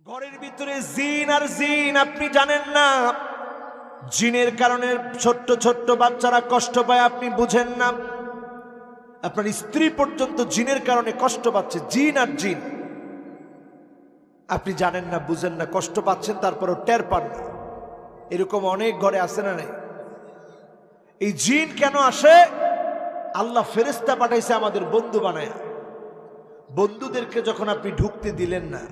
ঘরের ভিতরে জিন আর জিন আপনি জানেন না। জিনের কারণে ছোট্ট ছোট্ট বাচ্চারা কষ্ট পায়, আপনি বুঝেন না। আপনার স্ত্রী পর্যন্ত জিনের কারণে কষ্ট পাচ্ছে। জিন আর জিন আপনি জানেন না, বুঝেন না, কষ্ট পাচ্ছেন, তারপরও টের পান না। এরকম অনেক ঘরে আছে না নাই? এই জিন কেন আসে? আল্লাহ ফেরেশতা পাঠাইছে আমাদের বন্ধু বানায়। বন্ধুদেরকে যখন আপনি ঢুকতে দিলেন না,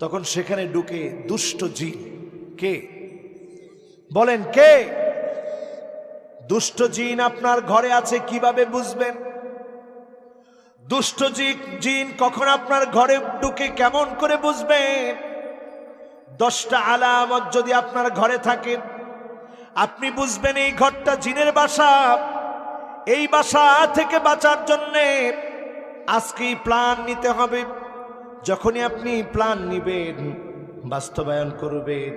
তখন সেখানে ঢুকে দুষ্ট জিন। কে বলেন? কে দুষ্ট জিন আপনার ঘরে আছে? কিভাবে বুঝবেন? দুষ্ট জিন কখন আপনার ঘরে ঢুকে কেমন করে বুঝবেন? 10টা আলামত যদি আপনার ঘরে থাকে, আপনি বুঝবেন এই ঘরটা জিনের বাসা। এই বাসা থেকে বাঁচার জন্যে আজকেই প্ল্যান নিতে হবে। যখনই আপনি প্ল্যান নিবেন, বাস্তবায়ন করবেন,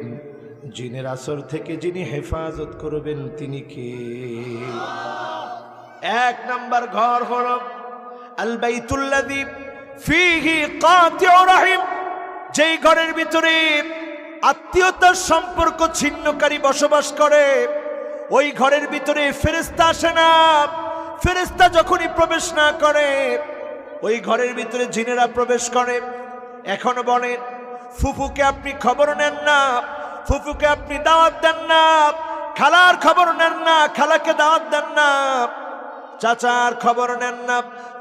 জিনের আসর থেকে যিনি হেফাজত করবেন তিনি কে? 1 নাম্বার ঘর হলো আল বাইতুল্লাযী ফীহি কাতিউ রাহিম। যেই ঘরের ভিতরে আত্মীয়তার সম্পর্ক ছিন্নকারী বসবাস করে, ওই ঘরের ভিতরে ফেরেশতা আসে না। ফেরেশতা যখনই প্রবেশ না করে, ওই ঘরের ভিতরে জিনেরা প্রবেশ করে। এখন বলেন, ফুফুকে আপনি খবর নেন না, ফুফুকে আপনি দাওয়াত দেন না, খালার খবর নেন না, খালাকে দাওয়াত দেন না, চাচার খবর নেন না,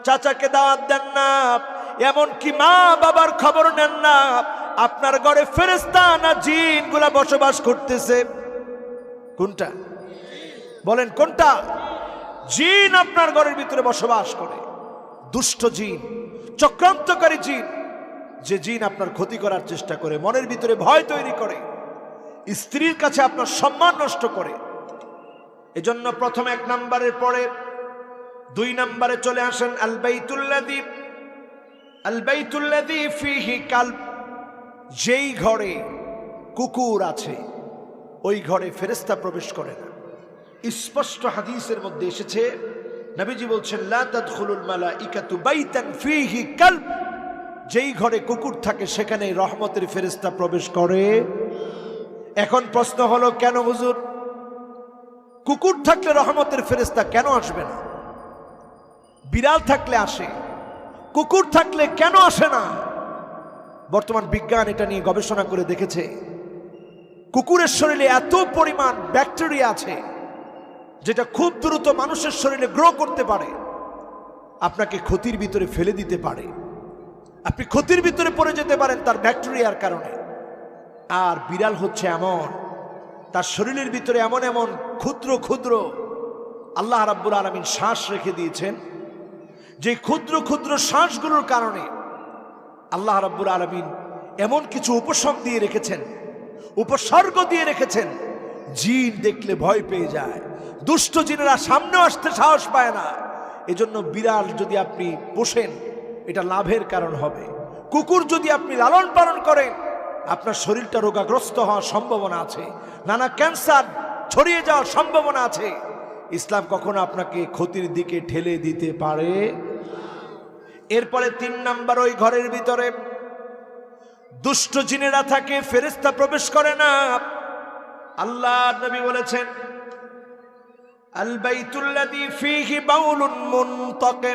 চাচাকে দাওয়াত দেন না, এমনকি মা বাবার খবর নেন না। আপনার ঘরে ফেরেশতা না জিনগুলা বসবাস করতেছে? কোনটা বলেন? কোনটা? জিন আপনার ঘরের ভিতরে বসবাস করে। দুষ্ট জিন, চক্রান্তকারী জিন, যে জিন আপনার ক্ষতি করার চেষ্টা করে, মনের ভিতরে ভয় তৈরি করে, স্ত্রীর কাছে আপনার সম্মান নষ্ট করে। এজন্য প্রথম 1 নাম্বারের পরে 2 নাম্বারে চলে আসেন আল বাইতুল্লাযী ফীহি কালব। যেই ঘরে কুকুর আছে, ওই ঘরে ফেরেশতা প্রবেশ করে না। স্পষ্ট হাদিসের মধ্যে এসেছে, নবীজি বলছেন লা তাদখুলুল মালাইকাতু বাইতান ফীহি কালব। যেই ঘরে কুকুর থাকে সেখানে রহমতের ফেরেশতা প্রবেশ করে। এখন প্রশ্ন হলো, কেন হুজুর? কুকুর থাকলে রহমতের ফেরেশতা কেন আসবে না? বিড়াল থাকলে আসে, কুকুর থাকলে কেন আসে না? বর্তমান বিজ্ঞান এটা নিয়ে গবেষণা করে দেখেছে, কুকুরের শরীরে এত পরিমাণ ব্যাকটেরিয়া আছে যেটা খুব দ্রুত মানুষের শরীরে গ্রো করতে পারে, আপনাকে ক্ষতির ভিতরে ফেলে দিতে পারে। আপনি ক্ষতির ভিতরে পড়ে যেতে পারেন তার ব্যাকটেরিয়ার কারণে। আর বিড়াল হচ্ছে এমন, তার শরীরের ভিতরে এমন এমন ক্ষুদ্র ক্ষুদ্র আল্লাহ রাব্বুল আলামিন শ্বাস রেখে দিয়েছেন, যে ক্ষুদ্র ক্ষুদ্র শ্বাসগুলোর কারণে আল্লাহ রাব্বুল আলামিন এমন কিছু উপসর্গ দিয়ে রেখেছেন, জিন দেখলে ভয় পেয়ে যায়। দুষ্ট জিনেরা সামনে আসতে সাহস পায় না। এজন্য বিড়াল যদি আপনি পোষেন, এটা লাভের কারণ হবে। কুকুর যদি আপনি লালন পালন করেন, আপনার শরীরটা রোগাগ্রস্ত হওয়ার সম্ভাবনা আছে, নানা ক্যান্সার ছড়িয়ে যাওয়ার সম্ভাবনা আছে। ইসলাম কখনো আপনাকে ক্ষতির দিকে ঠেলে দিতে পারে। এরপরে 3 নাম্বার, ওই ঘরের ভিতরে দুষ্ট জিনেরা থাকে, ফেরেশতা প্রবেশ করে না। আল্লাহ নবী বলেছেন আল বাইতুল্লাযী ফীহি বাউলুন মুনতাকি,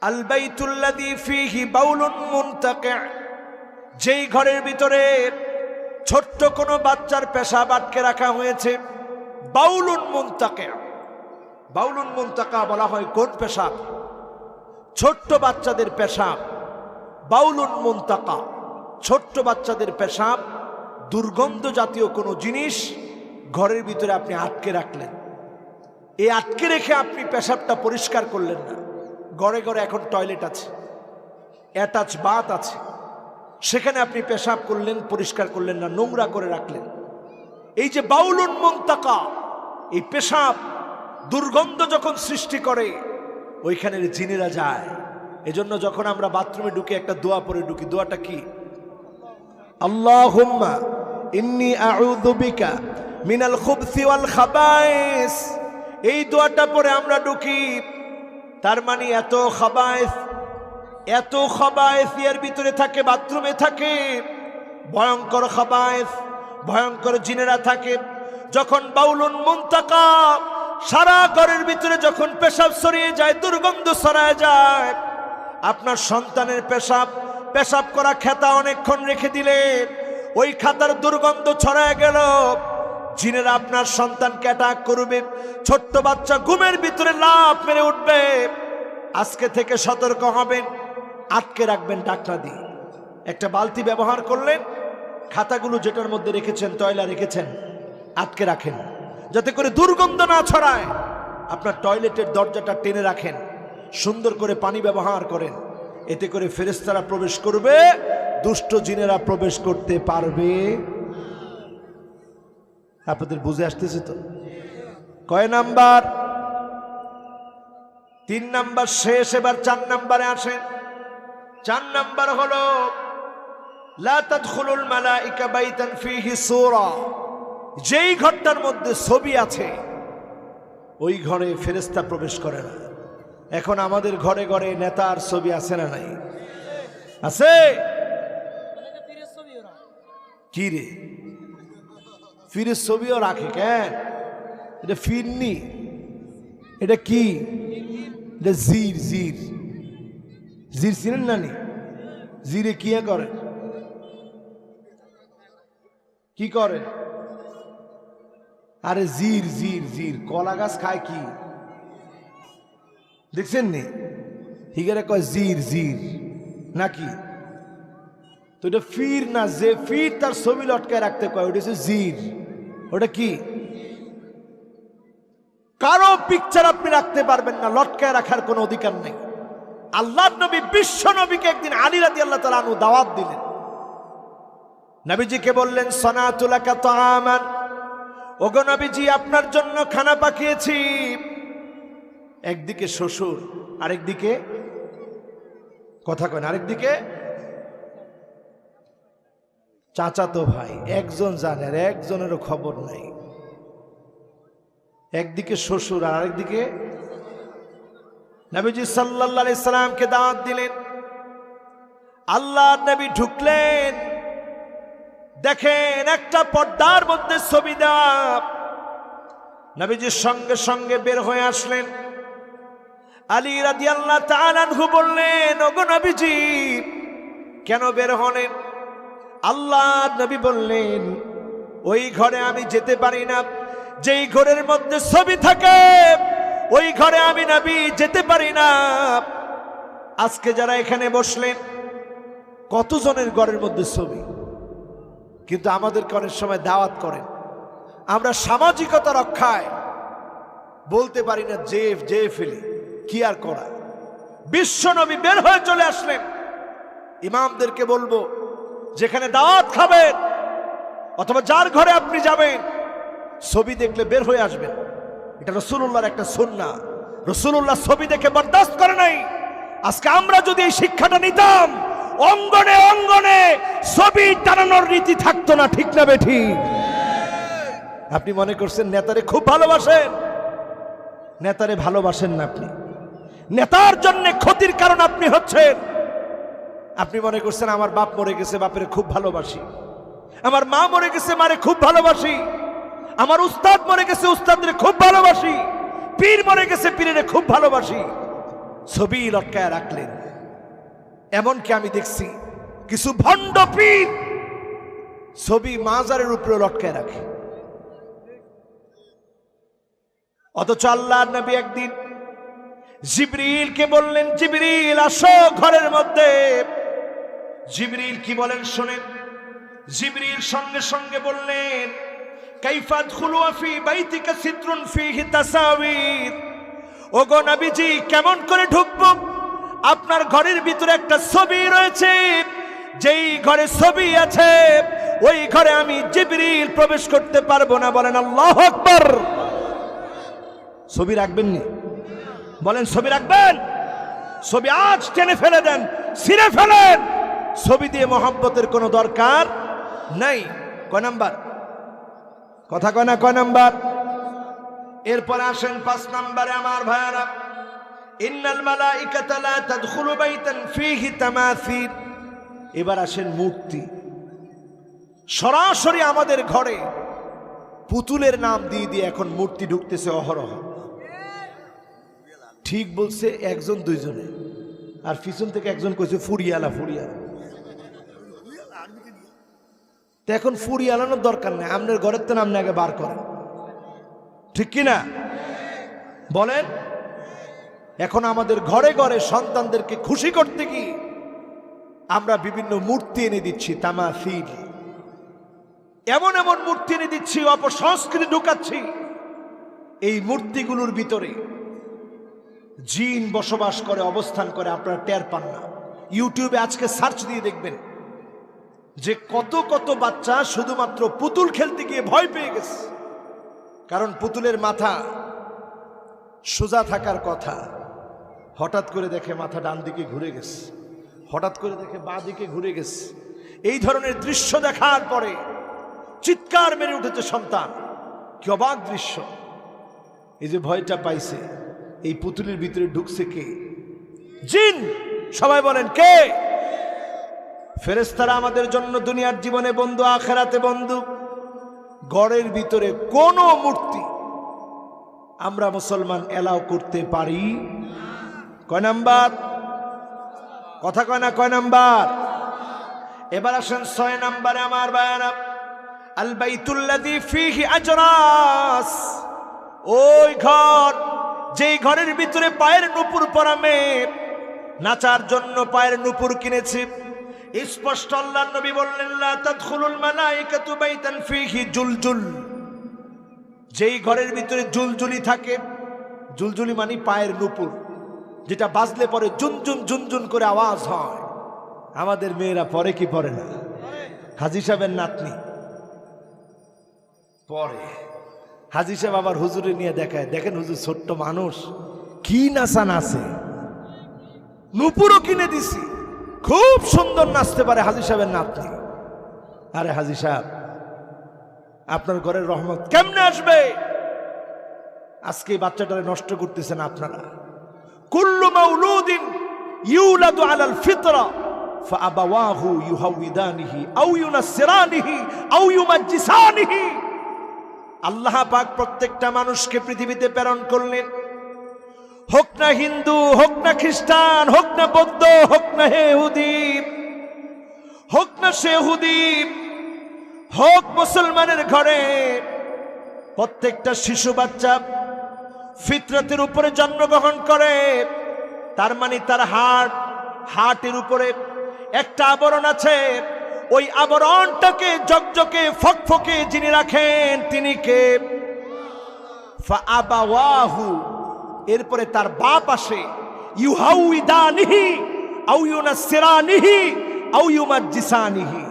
আল বাইতুল্লাযী ফীহি বাউলুন মুনতাকি। যেই ঘরের ভিতরে ছোট্ট কোনো বাচ্চার পেশাব আটকে রাখা হয়েছে, বাউলুন মুনতাকি। বাউলুন মুনতাকা বলা হয় কোন পেশাব? ছোট্ট বাচ্চাদের পেশাব। বাউলুন মুনতাকা, ছোট্ট বাচ্চাদের পেশাব। দুর্গন্ধ জাতীয় কোনো জিনিস ঘরের ভিতরে আপনি আটকে রাখলেন, এই আটকে রেখে আপনি পেশাবটা পরিষ্কার করলেন না। ঘরে ঘরে এখন টয়লেট আছে, অ্যাটাচ বাথ আছে, সেখানে আপনি পেশাব করলেন, পরিষ্কার করলেন না, নোংরা করে রাখলেন। এই যে বাউলুন মুনতাকা, এই পেশাব দুর্গন্ধ যখন সৃষ্টি করে, ওইখানের জিনেরা যায়। এজন্য যখন আমরা বাথরুমে ঢুকি একটা দোয়া পড়ে ঢুকি। দোয়াটা কি? আল্লাহুম্মা ইন্নী আউযু বিকা মিনাল খুবসি ওয়াল খাবায়েস। এই দোয়াটা পড়ে আমরা ঢুকি। তার মানে এত খাবায়েস, এত খাবায়েস এর ভিতরে থাকে, বাথরুমে থাকে, ভয়ঙ্কর খাবায়েস, ভয়ঙ্কর জিনেরা থাকে। যখন বাউলুন মুনতাকা, সারা ঘরের ভিতরে যখন পেশাব ছড়িয়ে যায়, দুর্গন্ধ ছড়ায় যায়, আপনার সন্তানের পেশাব করা খেতা অনেকক্ষণ রেখে দিলে ওই খাতার দুর্গন্ধ ছড়ায় গেল, জিনেরা আপনার সন্তানকে অ্যাটাক করবে, ছোট্ট বাচ্চা ঘুমের ভিতরে লাফ মেরে উঠবে। আজকে থেকে সতর্ক হবেন, আটকে রাখবেন টাকা দিয়ে। একটা বালতি ব্যবহার করলেন, খাতাগুলো যেটার মধ্যে রেখেছেন, তয়লা রেখেছেন, আটকে রাখেন যাতে করে দুর্গন্ধ না ছড়ায়। আপনার টয়লেটের দরজাটা টেনে রাখেন, সুন্দর করে পানি ব্যবহার করেন, এতে করে ফেরেশতারা প্রবেশ করবে, দুষ্ট জিনেরা প্রবেশ করতে পারবে। আপনাদের বুঝে আসতেছে তো? কয় নাম্বার? 3 নাম্বার শেষ, এবার 4 নাম্বারে আসেন। 4 নাম্বার হলো লা তাদখুলুল মালাইকা বাইতান ফীহি সূরা। যেই ঘরটার মধ্যে ছবি আছে ওই ঘরে ফেরেশতা প্রবেশ করে না। এখন আমাদের ঘরে ঘরে নেতার ছবি আছে না নাই? আছে। কি রে, ফিরের ছবিও রাখে কেন? এটা ফিরনি, এটা কি? এটা জির। জির জির চিনেন না নি? জিরে কি করে? কি করে? আরে জির জির জির কলা গাছ খায় কি দেখছেন নি? হিগারে কয় জির জির নাকি? তো এটা ফির না, যে ফির তার ছবি লটকায় রাখতে কয় ওটা হচ্ছে জির। ওটা কি? কারো পিকচার আপনি রাখতে পারবেন না, লটকায় রাখার কোনো অধিকার নেই। আল্লাহর নবী, বিশ্ব নবীকে একদিন আলী রাদিয়াল্লাহু তাআলা আনহু দাওয়াত দিলেন। নবীজিকে বললেন, সানাতু লাকা তাআমান, ওগো নবীজি আপনার জন্য খানা পাকিয়েছি। একদিকে শ্বশুর, আরেকদিকে কথা কয়, আরেকদিকে চাচাতো ভাই। একজন জানে আর একজনেরও খবর নাই। একদিকে শ্বশুর আর আরেকদিকে। নবীজি সাল্লাল্লাহু আলাইহি সাল্লামকে দাওয়াত দিলেন। আল্লাহর নবী ঢুকলেন, দেখেন একটা পর্দার মধ্যে ছবি দেওয়া। নবীজির সঙ্গে সঙ্গে বের হয়ে আসলেন। আলী রাদিয়াল্লাহু তাআলা আনহু বললেন, ওগো নবীজি কেন বের হলেন? আল্লাহর নবী বললেন, ওই ঘরে আমি যেতে পারি না, যেই ঘরের মধ্যে ছবি থাকে ওই ঘরে আমি নবী যেতে পারি না। আজকে যারা এখানে বসলেন, কতজনের ঘরের মধ্যে ছবি, কিন্তু আমাদেরকে অনেক সময় দাওয়াত করেন, আমরা সামাজিকতা রক্ষায় বলতে পারি না, যে ফেলি, কি আর করা। বিশ্ব নবী বের হয়ে চলে আসলেন। ইমামদেরকে বলবো, যেখানে দাওয়াত খাবেন অথবা যার ঘরে আপনি যাবেন, ছবি দেখলে বের হয়ে আসবেন। এটা রাসূলুল্লাহর একটা সুন্নাহ। রাসূলুল্লাহ ছবি দেখে বরদাস্ত করে নাই। আজকে আমরা যদি এই শিক্ষাটা নিতাম, অঙ্গনে অঙ্গনে ছবি টানানোর রীতি থাকতো না, ঠিক না বেঠি? আপনি মনে করছেন নেতারে খুব ভালোবাসেন, নেতারে ভালোবাসেন না আপনি, নেতার জন্য ক্ষতির কারণ আপনি হচ্ছেন। আপনি মনে করছেন আমার বাপ মরে গেছে, বাপের খুব ভালোবাসি, আমার মা মরে গেছে, মারে খুব ভালোবাসি, আমার উস্তাদ মরে গেছে, উস্তাদের খুব ভালোবাসি, পীর মরে গেছে, পীরের খুব ভালোবাসি। ছবি লটকায় রাখলেন। এমনকি আমি দেখছি কিছু ভণ্ড পীর ছবি মাজারের উপরে লটকায় রাখে। অথচ আল্লাহর নবী একদিন জিবরিলকে বললেন, জিবরিল আসো ঘরের মধ্যে। জিবরিল কি বলেন শোনেন। জিবরিল সঙ্গে সঙ্গে বললেন, কাইফা আদখুলু ফি বাইতিকা সিত্রুন ফিহি তাসাবির। ওগো নবীজি কেমন করে ঢুকবো? আপনার ঘরের ভিতরে একটা ছবি রয়েছে, যেই ঘরে ছবি আছে ওই ঘরে আমি জিবরিল প্রবেশ করতে পারবো না। বলেন আল্লাহু আকবার। ছবি রাখবেন নি? বলেন ছবি রাখবেন? ছবি আজ টেনে ফেলে দেন, ছিঁড়ে ফেলেন। ছবি দিয়ে মহব্বতের কোনো দরকার নাই। কয় নাম্বার? কথা কয় না, কয় নাম্বার? এরপরে আসেন 5 নাম্বারে। আমার ভাইয়ারা, ইন্নাল মালাইকাতা লা তাদখুলু বাইতান ফীহি তামাসিল। এবার আসেন মূর্তি। সরাসরি আমাদের ঘরে পুতুলের নাম দিয়ে দিয়ে এখন মূর্তি ঢুকতেছে অহরহ। ঠিক বলছে একজন দুইজনে, আর পিছন থেকে একজন কইছে ফুরিয়ালা ফুরিয়ালা। তো এখন ফুরিয়ালানোর দরকার নেই, আপনার ঘরের তো নাম আগে বার করেন, ঠিক কিনা বলেন? এখন আমাদের ঘরে ঘরে সন্তানদেরকে খুশি করতে কি আমরা বিভিন্ন মূর্তি এনে দিচ্ছি, তামাসিল। এমন এমন মূর্তি এনে দিচ্ছি, অপসংস্কৃতি ঢুকাচ্ছি। এই মূর্তিগুলোর ভিতরে জিন বসবাস করে, অবস্থান করে, আপনারা টের পান না। ইউটিউবে আজকে সার্চ দিয়ে দেখবেন যে কত কত বাচ্চা শুধুমাত্র পুতুল খেলতে গিয়ে ভয় পেয়ে গেছে। কারণ পুতুলের মাথা সোজা থাকার কথা, হঠাৎ করে দেখে মাথা ডান দিকে ঘুরে গেছে, হঠাৎ করে দেখে বাঁ দিকে ঘুরে গেছে। এই ধরনের দৃশ্য দেখার পরে চিৎকার মেরে উঠেছে সন্তান। কি অবাক দৃশ্য! এই যে ভয়টা পাইছে, এই পুতুলের ভিতরে ঢুকছে কে? জিন। সবাই বলেন কে? ফেরেশতারা আমাদের জন্য দুনিয়ার জীবনে বন্ধু, আখেরাতে বন্ধু। ঘরের ভিতরে কোন মূর্তি আমরা মুসলমান এলাও করতে পারি? কয় নাম্বার? কথা কয় না, কয় নাম্বার? এবার আসেন 6 নম্বরে আমার বায়ানা। আল বাইতুল্লাযী ফীহি আজরাস। ওই ঘর, যেই ঘরের ভিতরে পায়ের নুপুর পরা মেয়ে নাচার জন্য পায়ের নুপুর কিনেছে। স্পষ্ট আল্লাহর নবী বললেন, লা তাদখুলুল মালাইকাতু বাইতান ফীহি জুলজুল। যেই ঘরের ভিতরে জুলজুলি থাকে, জুলজুলি মানে পায়ের নুপুর, যেটা বাজলে পরে জুনজুন জুনজুন করে আওয়াজ হয়। আমাদের মেয়েরা পরে কি পরে না? হাজী সাহেবের নাতনি পরে। হাজী সাহেব আবার হুজুরে নিয়ে দেখায়, দেখেন হুজুর ছোট্ট মানুষ কি নাচা নাচে, নুপুরও কিনে দিছি, খুব সুন্দর নাচতে পারে হাজী সাহেবের নাতনি। আরে হাজী সাহেব, আপনার ঘরের রহমত কেমনে আসবে? আজকে বাচ্চাটারে নষ্ট করতেছেন আপনারা। কুল্লু মাউলুদিন ইউলাদু আলাল ফিতরা ফাআবাওয়াহু ইউহাউইদানিহি আও ইউনাসসিরানিহি আও ইউমাজ্জিসানিহি। আল্লাহ পাক প্রত্যেকটা মানুষকে পৃথিবীতে প্রেরণ করলেন, হোক না হিন্দু, হোক না খ্রিস্টান, হোক না বৌদ্ধ, হোক না ইহুদি, হোক না সেহুদি, হোক মুসলমানের ঘরে প্রত্যেকটা শিশু বাচ্চা ফিতরতের উপরে জন্মগ্রহণ করে। তার মানে তার হার্টের উপরে একটা আবরণ আছে। ওই আবরণটাকে জকজকে ফকফকে যিনি রাখেন তিনি কে? ফাআবাওয়াহু। এরপরে তার বাপ আসে, ইউহাউইদানিহি আও ইউনাসসিরানিহি আও ইউমাজ্জিসানিহি।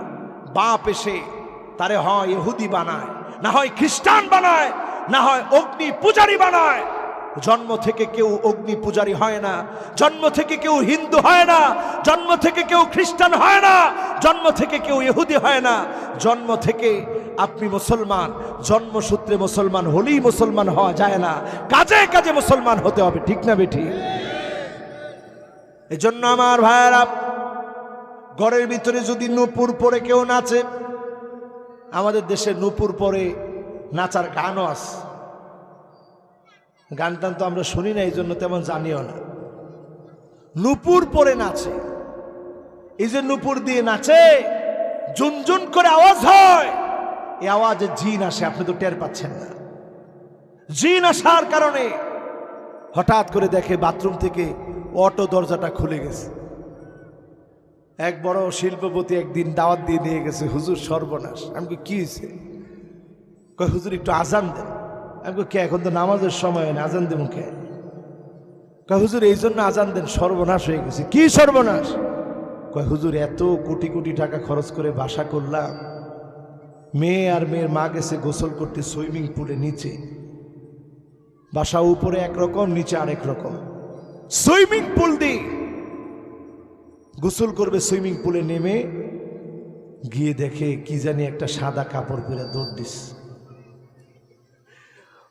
বাপ এসে তারে হয় ইহুদি বানায়, না হয় খ্রিস্টান বানায়, না হয় অগ্নি পূজারী বানায়। জন্ম থেকে কেউ অগ্নি পূজারী হয় না, জন্ম থেকে কেউ হিন্দু হয় না, জন্ম থেকে কেউ খ্রিস্টান হয় না, জন্ম থেকে কেউ ইহুদি হয় না। জন্ম থেকে আপনি মুসলমান, জন্মসূত্রে মুসলমান হলেই মুসলমান হওয়া যায় না, কাজে কাজে মুসলমান হতে হবে, ঠিক না বেঠি? এজন্য আমার ভাইয়েরা, ঘরের ভিতরে যদি নূপুর পরে কেউ নাচে, আমাদের দেশে নূপুর পরে নাচার গানও আছে। গান টান তো আমরা শুনি না, এই জন্য তেমন জানিও না। নূপুর পরে নাচে, এই যে নূপুর দিয়ে নাচে, জুনজুন করে আওয়াজ হয়, এই আওয়াজে জিন আসে, আপনি তো টের পাচ্ছেন না। জিন আসার কারণে হঠাৎ করে দেখে বাথরুম থেকে অটো দরজাটা খুলে গেছে। এক বড় শিল্পপতি একদিন দাওয়াত দিয়ে নিয়ে গেছে, হুজুর সর্বনাশ। আমি কি হয়েছে? কয় হুজুর একটু আজান দেন। আমি কে, এখন তো নামাজের সময় না, আজান দেব কে? কয় হুজুর এই জন্য আজান দেন, সর্বনাশ হয়ে গেছে। কি সর্বনাশ? কয় হুজুর এত কোটি কোটি টাকা খরচ করে বাসা করলাম, মেয়ে আর মেয়ের মা গেছে গোসল করতে সুইমিং পুলে নিচে, বাসা উপরে একরকম নিচে আরেক রকম। সুইমিং পুল দিয়ে গোসল করবে, সুইমিং পুলে নেমে গিয়ে দেখে কি জানি একটা সাদা কাপড় পরে দৌড় দিস।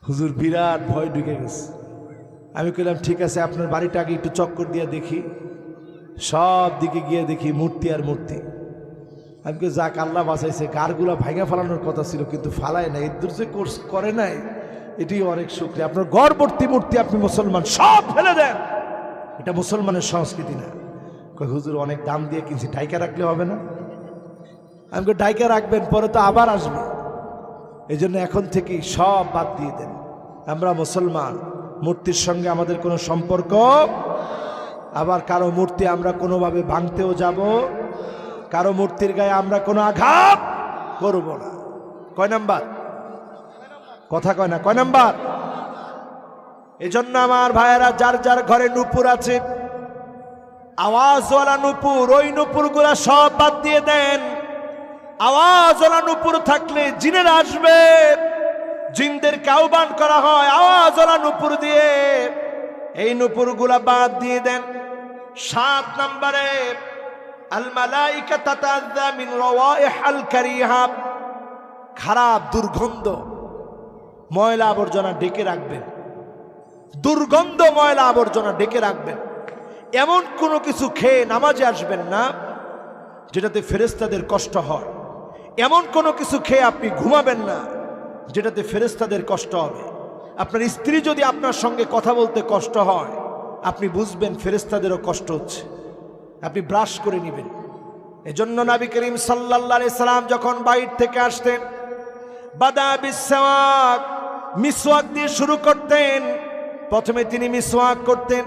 হুজুর বিরাট ভয় ঢুকে গেছে। আমি কইলাম ঠিক আছে, আপনার বাড়িটা আগে একটু চক্কর দিয়ে দেখি। সব দিকে গিয়ে দেখি মূর্তি আর মূর্তি। আমি কে যাক, আল্লাহ বাঁচাইছে। গারগুলা ভাঙা ফালানোর কথা ছিল, কিন্তু ফালায় নাই। এর দূর যে কোর্স করে নাই, এটি অনেক শুকরিয়া। আপনার গড়বর্তী মূর্তি আপনি মুসলমান, সব ফেলে দেন। এটা মুসলমানের সংস্কৃতি না। কই হুজুর অনেক দাম দিয়ে কিনছি, ডাইকা রাখলে হবে না? আমি কে ডাইকা রাখবেন, পরে তো আবার আসবে। এই জন্য এখন থেকেই সব বাদ দিয়ে দেন। আমরা মুসলমান, মূর্তির সঙ্গে আমাদের কোনো সম্পর্ক। আবার কারো মূর্তি আমরা কোনোভাবে ভাঙতেও যাব, কারো মূর্তির গায়ে আমরা কোনো আঘাত করব না। কয় নাম্বার? কথা কয় না, কয় নাম্বার? এজন্য আমার ভাইয়েরা, যার যার ঘরে নূপুর আছে, আওয়াজওয়ালা নূপুর, ওই নূপুরগুলা সব বাদ দিয়ে দেন। আওয়াজওয়ালা নূপুর থাকলে জিনেরা আসবে, জিনদেরকে আহ্বান করা হয় আওয়াজওয়ালা নূপুর দিয়ে। এই নূপুরগুলা বাদ দিয়ে দেন। 7 নম্বরে আল মালাইকা তাতাযা মিন রাওয়াইহাল কারিহা, খারাপ দুর্গন্ধ ময়লা আবর্জনা ডেকে রাখবেন। দুর্গন্ধ ময়লা আবর্জনা ডেকে রাখবেন। এমন কোনো কিছু খেয়ে নামাজে আসবেন না যেটাতে ফেরেশতাদের কষ্ট হয়। এমন কোনো কিছু খেয়ে আপনি ঘুমাবেন না যেটাতে ফেরেশতাদের কষ্ট হবে। আপনার স্ত্রী যদি আপনার সঙ্গে কথা বলতে কষ্ট হয়, আপনি বুঝবেন ফেরেশতাদেরও কষ্ট হচ্ছে, আপনি ব্রাশ করে নেবেন। এজন্য নবী করিম সাল্লাল্লাহু আলাইহি সাল্লাম যখন বাইর থেকে আসতেন, বাদা বিসওয়াক, মিসওয়াক দিয়ে শুরু করতেন। প্রথমে তিনি মিসওয়াক করতেন।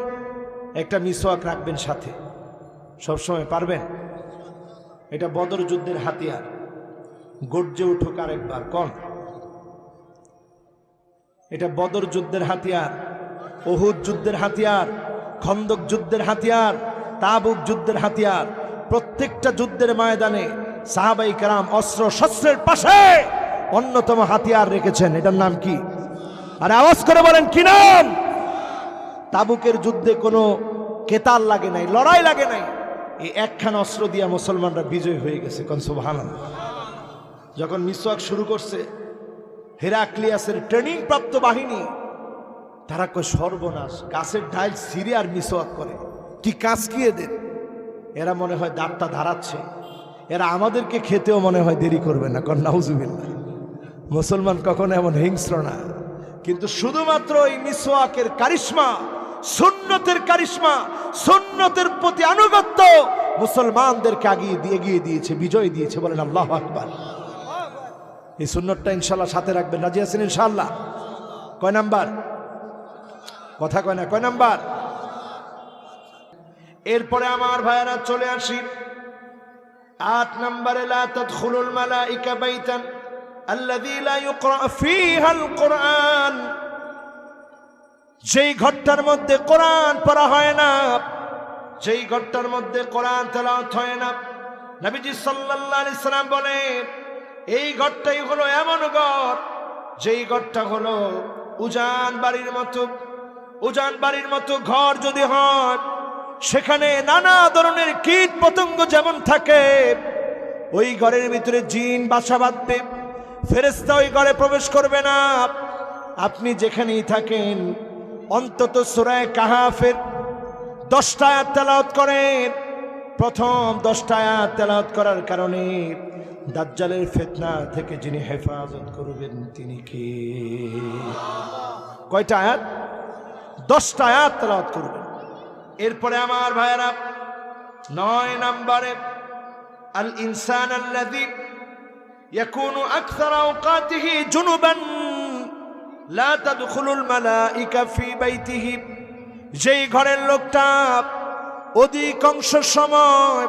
একটা মিসওয়াক রাখবেন সাথে সবসময়, পারবেন? এটা বদর যুদ্ধের হাতিয়ার। গর্জে উঠুক আরেকবার, কোন? এটা বদর যুদ্ধের হাতিয়ার, উহুদ যুদ্ধের হাতিয়ার, খন্দক যুদ্ধের হাতিয়ার, তাবুক যুদ্ধের হাতিয়ার। প্রত্যেকটা যুদ্ধের ময়দানে সাহাবাই কেরাম অস্ত্র শস্ত্রের পাশে অন্যতম হাতিয়ার রেখেছেন। এটার নাম কি? আর আওয়াজ করে বলেন কি নাম? তাবুকের যুদ্ধে কোনো কেতাল লাগে নাই, লড়াই লাগে নাই। এই একখান অস্ত্র দিয়া মুসলমানরা বিজয় হয়ে গেছে। কোন সুবহানাল্লাহ। যখন মিসওয়াক শুরু করছে, হেরাক্লিয়াসের ট্রেনিং প্রাপ্ত বাহিনী, তারা কয় সর্বনাশ, গাছের ডাল ছিঁড়ে আর মিসওয়াক করে, কি কাজ কি এদের? এরা মনে হয় দাঁতটা ধারাচ্ছে, এরা আমাদেরকে খেতেও মনে হয় দেরি করবে না। কন নাউজুবিল্লাহ। মুসলমান কখনো এমন হিংস্র না, কিন্তু শুধুমাত্র এই মিসওয়াকের কারিশমা, সুন্নতের কারিশমা, সুন্নতের প্রতি আনুগত্য মুসলমানদেরকে এগিয়ে দিয়েছে, বিজয় দিয়েছে। বলেন আল্লাহু আকবার। এই সুন্নতটা ইনশাআল্লাহ সাথে রাখবেন। রাজি আছেন ইনশাআল্লাহ? কয় নাম্বার? কথা কয় না, কয় নাম্বার? এরপরে আমার ভাইয়েরা চলে আসি 8 নম্বরে, লা তাদখুলুল মালাইকা বাইতান আল্লাযী লা ইউকরা ফীহাল কুরআন, যেই ঘরটার মধ্যে কোরআন পড়া হয় না, যেই ঘরটার মধ্যে কোরআন তেলাওয়াত হয় না, নবীজি সাল্লাল্লাহু আলাইহি সাল্লাম বলে এই ঘরটাই হলো এমন ঘর, যেই ঘরটা হলো উজান বাড়ির মতো। উজান বাড়ির মতো ঘর যদি হয়, সেখানে নানা ধরনের কীট পতঙ্গ যেমন থাকে, ওই ঘরের ভিতরে জিন বাসা বাঁধবে, ফেরেশতা ওই ঘরে প্রবেশ করবে না। আপনি যেখানেই থাকেন অন্তত সূরা কাহাফের 10টা আয়াত তেলাওয়াত করেন। প্রথম 10টা আয়াত তেলাওয়াত করার কারণে দাজ্জালের ফিতনা থেকে যিনি হেফাজত করবেন তিনি কে? কয়টা আয়াত? 10টা আয়াত তেলাওয়াত করবেন। এরপরে আমার ভাইয়েরা 9 নম্বরে, আল ইনসান আল্লাযী ইয়াকুনু আকসার আওকাতিহি জুনুবান লা তাদখুলুল মালাইকা ফি বাইতিহি, যেই ঘরের লোকটা অধিকাংশ সময়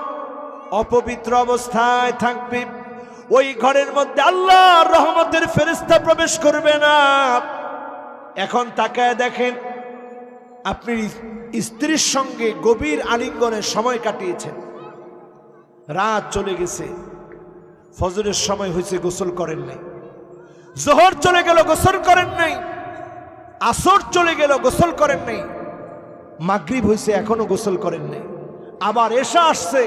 অপবিত্র অবস্থায় থাকবে, ওই ঘরের মধ্যে আল্লাহর রহমতের ফেরেশতা প্রবেশ করবে না। এখন তাকায় দেখেন, আপনি স্ত্রীর সঙ্গে গভীর আলিঙ্গনে সময় কাটিয়েছেন, রাত চলে গেছে, ফজরের সময় হয়েছে, গোসল করেন নাই, জোহর চলে গেল, গোসল করেন নাই, আসর চলে গেল, গোসল করেন নাই, মাগরিব হয়েছে, এখনো গোসল করেন নাই, আবার এশা আসছে,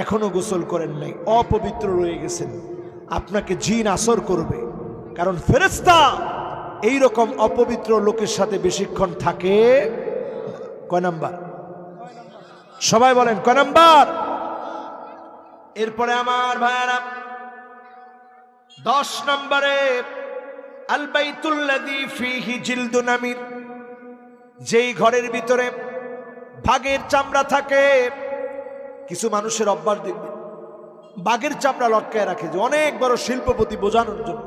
এখনো গোসল করেন নাই, অপবিত্র রয়ে গেছেন। আপনাকে জিন আসর করবে, কারণ ফেরেশতা এই রকম অপবিত্র লোকের সাথে বেশিক্ষণ থাকে। কয় নাম্বার? সবাই বলেন কয় নাম্বার? এরপরে আমার ভাইরা 10 নম্বরে আল বাইতুল্লাযী ফীহি জিলদুন আমির, যেই ঘরের ভিতরে বাঘের চামড়া থাকে। কিছু মানুষের অভ্যাস দেখবে বাঘের চামড়া লটকায় রাখে, যে অনেক বড় শিল্পপতি বোঝানোর জন্য।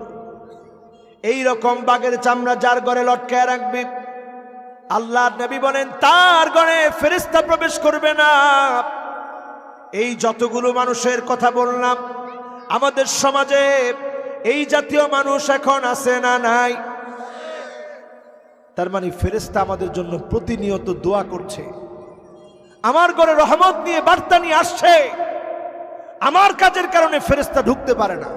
এই রকম বাঘের চামড়া যার ঘরে লটকায় রাখবে, আল্লাহর নবী বলেন তার ঘরে ফেরেশতা প্রবেশ করবে না। এই যতগুলো মানুষের কথা বললাম, আমাদের সমাজে এই জাতীয় মানুষ এখন আছে না নাই? তার মানে ফেরেশতা আমাদের জন্য প্রতিনিয়ত দোয়া করছে। আমার ঘরে রহমত নিয়ে বার্তা নিয়ে আসছে, আমার কাজের কারণে ফেরেশতা ঢুকতে পারে না।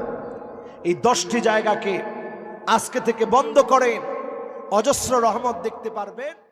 এই 10টি জায়গাকে আজকে থেকে বন্ধ করেন, অজস্র রহমত দেখতে পারবেন।